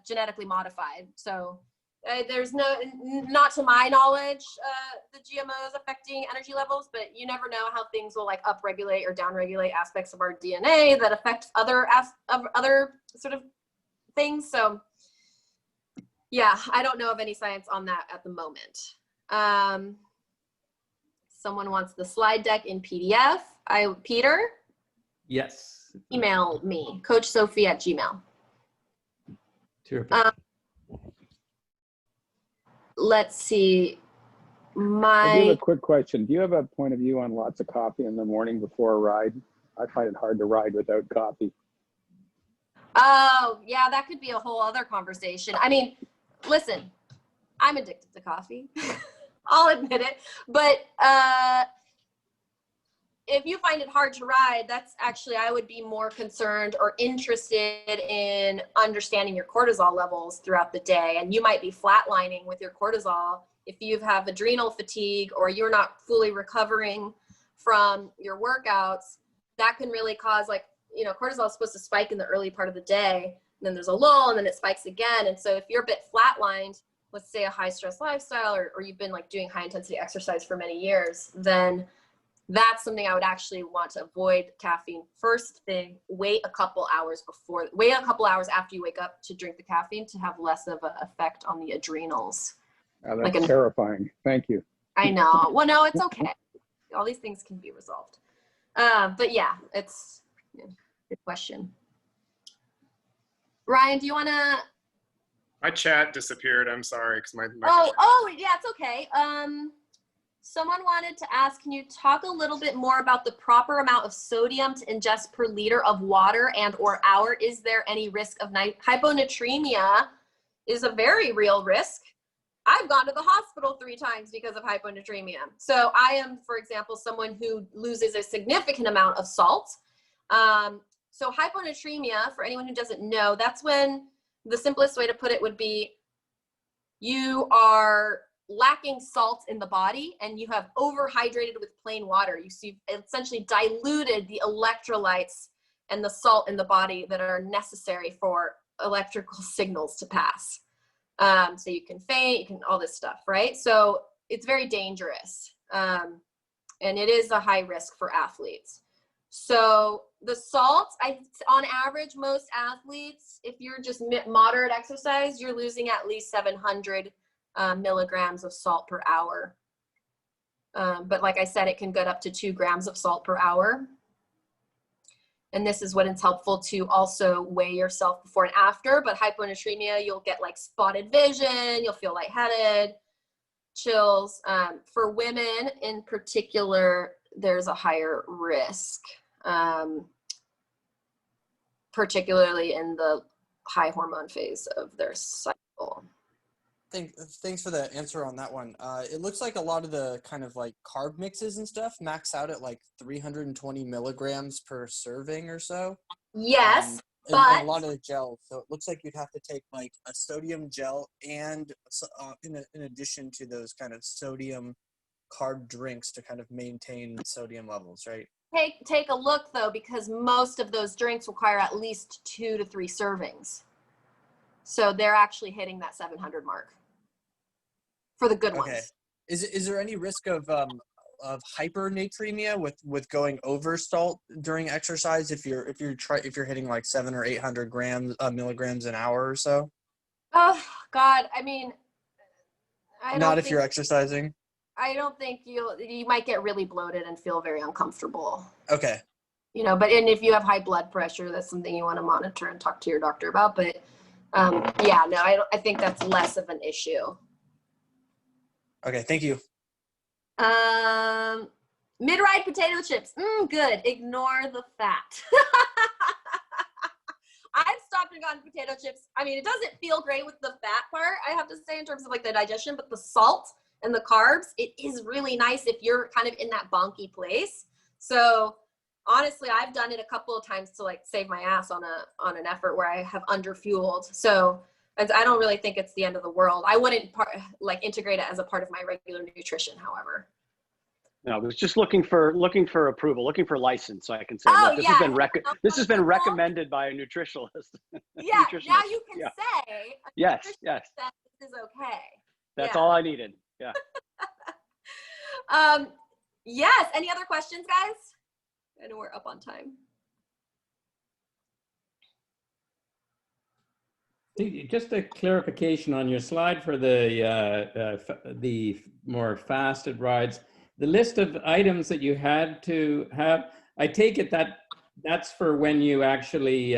genetically modified. So there's not to my knowledge, the GMOs affecting energy levels, but you never know how things will like upregulate or downregulate aspects of our DNA that affect other sort of things. So yeah, I don't know of any science on that at the moment. Someone wants the slide deck in PDF. Peter? Yes. Email me, Coach Sofi at Gmail. Terrific. Let's see. I do have a quick question. Do you have a point of view on lots of coffee in the morning before a ride? I find it hard to ride without coffee. Oh, yeah, that could be a whole other conversation. I mean, listen, I'm addicted to coffee. I'll admit it. But if you find it hard to ride, that's actually, I would be more concerned or interested in understanding your cortisol levels throughout the day. And you might be flatlining with your cortisol if you have adrenal fatigue or you're not fully recovering from your workouts. That can really cause, like, you know, cortisol is supposed to spike in the early part of the day, and then there's a lull, and then it spikes again. And so if you're a bit flatlined, let's say a high stress lifestyle, or you've been like doing high intensity exercise for many years, then that's something I would actually want to avoid caffeine. First thing, wait a couple hours after you wake up to drink the caffeine to have less of an effect on the adrenals. Oh, that's terrifying. Thank you. I know. Well, no, it's okay. All these things can be resolved. But yeah, it's a good question. Ryan, do you want to? My chat disappeared. I'm sorry. Yeah, it's okay. Someone wanted to ask, can you talk a little bit more about the proper amount of sodium to ingest per liter of water and or hour? Is there any risk of hyponatremia? Is a very real risk. I've gone to the hospital 3 times because of hyponatremia. So I am, for example, someone who loses a significant amount of salt. So hyponatremia, for anyone who doesn't know, that's when the simplest way to put it would be you are lacking salt in the body and you have overhydrated with plain water. You've essentially diluted the electrolytes and the salt in the body that are necessary for electrical signals to pass. So you can faint, you can all this stuff, right? So it's very dangerous. And it is a high risk for athletes. So the salt, on average, most athletes, if you're just moderate exercise, you're losing at least 700 milligrams of salt per hour. But like I said, it can get up to 2 grams of salt per hour. And this is when it's helpful to also weigh yourself before and after. But hyponatremia, you'll get like spotted vision, you'll feel lightheaded, chills. For women in particular, there's a higher risk, particularly in the high hormone phase of their cycle. Thanks for the answer on that one. It looks like a lot of the kind of like carb mixes and stuff max out at like 320 milligrams per serving or so. Yes, but and a lot of the gels. So it looks like you'd have to take like a sodium gel and in addition to those kind of sodium carb drinks to kind of maintain sodium levels, right? Take a look though, because most of those drinks require at least 2 to 3 servings. So they're actually hitting that 700 mark for the good ones. Is there any risk of hypernatremia with going over salt during exercise if you're hitting like 700 or 800 milligrams an hour or so? Oh God, I mean, not if you're exercising. I don't think you might get really bloated and feel very uncomfortable. Okay. You know, and if you have high blood pressure, that's something you want to monitor and talk to your doctor about. But yeah, no, I think that's less of an issue. Okay, thank you. Mid-ride potato chips. Good. Ignore the fat. I've stopped and gotten potato chips. I mean, it doesn't feel great with the fat part, I have to say, in terms of like the digestion, but the salt and the carbs, it is really nice if you're kind of in that bonky place. So honestly, I've done it a couple of times to like save my ass on an effort where I have underfueled. So I don't really think it's the end of the world. I wouldn't integrate it as a part of my regular nutrition, however. No, I was just looking for approval, looking for license, so I can say, Oh, look, yeah. this has been recommended by a nutritionist. Yeah, Nutritionist. now you can Yeah. say a Yes, nutritionist yes. said this is okay. That's Yeah. all I needed. Yeah. Yes. Any other questions, guys? I know we're up on time. Just a clarification on your slide for the more fasted rides. The list of items that you had to have, I take it that that's for when you actually,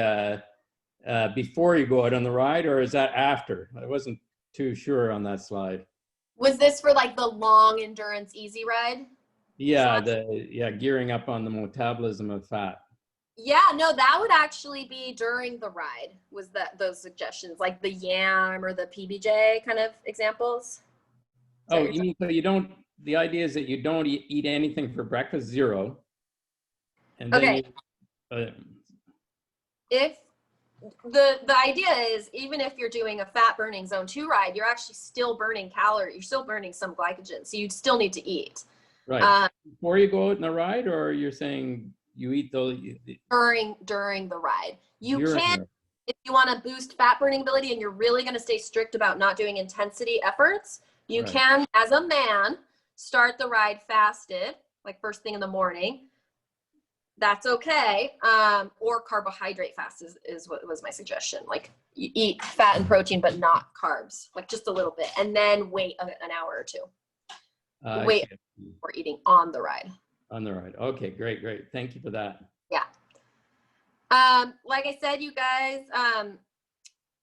before you go out on the ride, or is that after? I wasn't too sure on that slide. Was this for like the long endurance easy ride? Yeah, gearing up on the metabolism of fat. Yeah, no, that would actually be during the ride. Was that those suggestions, like the yam or the PBJ kind of examples? Oh, so you don't. The idea is that you don't eat anything for breakfast, zero, and then okay. If the idea is, even if you're doing a fat burning zone 2 ride, you're actually still burning calories. You're still burning some glycogen, so you still need to eat. Right. Before you go out on the ride, or you're saying you eat those during the ride. You can, if you want to boost fat burning ability and you're really going to stay strict about not doing intensity efforts, you can, as a man, start the ride fasted, like first thing in the morning. That's okay. Or carbohydrate fast is what was my suggestion. Like you eat fat and protein, but not carbs, like just a little bit, and then wait an hour or two. Wait for eating on the ride. On the ride. Okay, great. Thank you for that. Yeah. Like I said, you guys,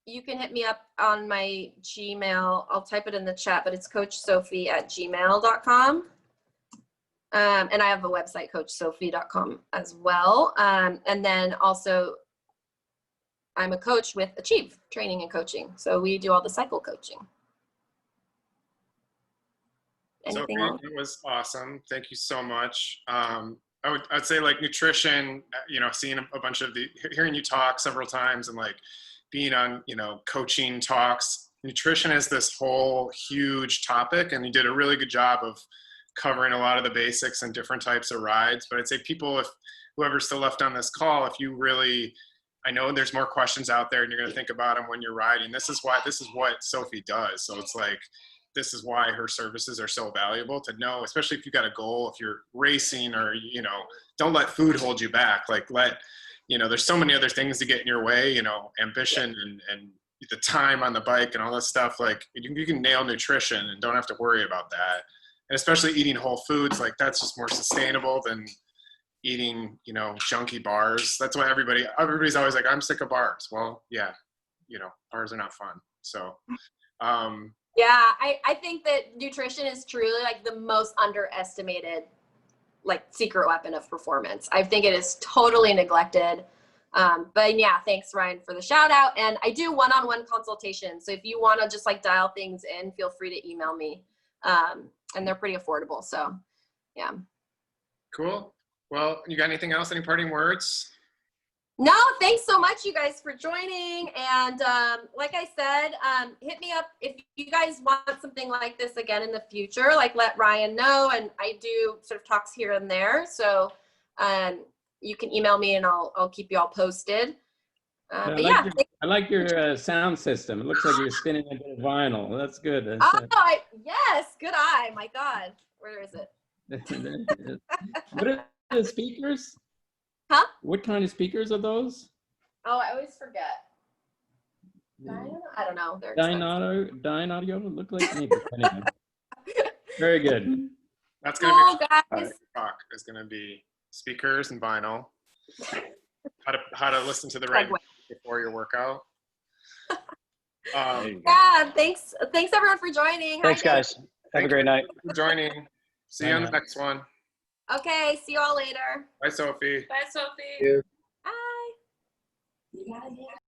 you can hit me up on my Gmail. I'll type it in the chat, but it's coachsofi@gmail.com. And I have a website, coachsofi.com as well. And then also, I'm a coach with Achieve Training and Coaching. So we do all the cycle coaching. Anything else? It was awesome. Thank you so much. I'd say like nutrition, you know, seeing a bunch of hearing you talk several times and like being on, you know, coaching talks. Nutrition is this whole huge topic, and you did a really good job of covering a lot of the basics and different types of rides. But I'd say people, if whoever's still left on this call, if you really, I know there's more questions out there and you're going to think about them when you're riding. This is what Sofi does. So it's like, this is why her services are so valuable to know, especially if you've got a goal, if you're racing, or, you know, don't let food hold you back. Like you know, there's so many other things to get in your way, you know, ambition and the time on the bike and all this stuff. Like you can nail nutrition and don't have to worry about that. And especially eating whole foods, like that's just more sustainable than eating, you know, junky bars. That's why everybody's always like, I'm sick of bars. Well, yeah, you know, bars are not fun. So, yeah, I think that nutrition is truly like the most underestimated, like secret weapon of performance. I think it is totally neglected. But yeah, thanks Ryan for the shout out. And I do one-on-one consultation. So if you want to just like dial things in, feel free to email me. And they're pretty affordable. So yeah. Cool. Well, you got anything else? Any parting words? No, thanks so much, you guys, for joining. And like I said, hit me up if you guys want something like this again in the future. Like, let Ryan know. And I do sort of talks here and there. So you can email me and I'll keep you all posted. But yeah. I like your sound system. It looks like you're spinning a bit of vinyl. That's good. Yes, good eye. My God. Where is it? What are the speakers? Huh? What kind of speakers are those? Oh, I always forget. I don't know. They're Dyne audio look like maybe. Anyway. Very good. That's gonna be guys. Talk is gonna be speakers and vinyl. How to listen to the right before your workout. Yeah, thanks everyone for joining. Thanks guys. Have a great night. Thanks for joining. See you on the next one. Okay, see you all later. Bye, Sofi. Bye, Sofi. Yeah. Bye.